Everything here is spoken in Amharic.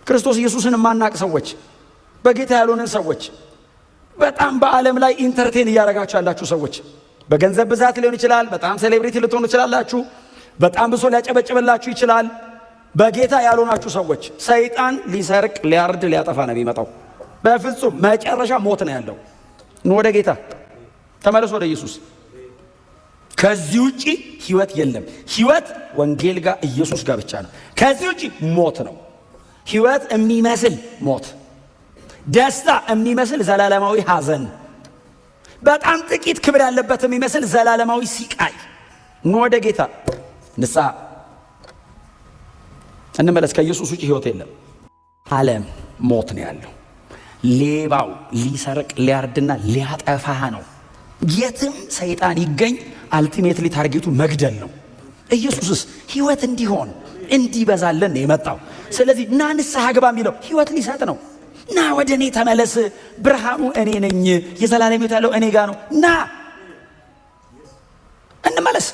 ክርስቶስ ኢየሱስን ማናቅ ሰዎች፣ በጌታ ያልሆነን ሰዎች፣ በጣም በዓለም ላይ ኢንተርቴን እያደረጋችሁ ያላችሁ ሰዎች፣ በገንዘብ ብዛት ሊሆን ይችላል፣ በጣም ሴሌብሪቲ ልትሆኑ ይችላላችሁ፣ በጣም ብሶ ሊያጨበጭብላችሁ ይችላል። በጌታ ያልሆናችሁ ሰዎች ሰይጣን ሊሰርቅ ሊያርድ ሊያጠፋ ነው የሚመጣው። በፍጹም መጨረሻ ሞት ነው ያለው። ወደ ጌታ ተመለሱ፣ ወደ ኢየሱስ። ከዚህ ውጪ ህይወት የለም። ህይወት ወንጌል ጋር ኢየሱስ ጋር ብቻ ነው። ከዚህ ውጪ ሞት ነው። ህይወት የሚመስል ሞት፣ ደስታ የሚመስል ዘላለማዊ ሐዘን፣ በጣም ጥቂት ክብር ያለበት የሚመስል ዘላለማዊ ሲቃይ። ወደ ጌታ ንስሐ እንመለስ። ከኢየሱስ ውጪ ህይወት የለም። ዓለም ሞት ነው ያለው። ሌባው ሊሰርቅ ሊያርድና ሊያጠፋ ነው። የትም ሰይጣን ይገኝ አልቲሜትሊ ታርጌቱ መግደል ነው። ኢየሱስስ ህይወት እንዲሆን እንዲበዛለን ነው የመጣው። ስለዚህ ና ንስሐ ግባ የሚለው ህይወት ሊሰጥ ነው። ና ወደ እኔ ተመለስ፣ ብርሃኑ እኔ ነኝ፣ የዘላለም ህይወት ያለው እኔ ጋር ነው። ና እንመለስ።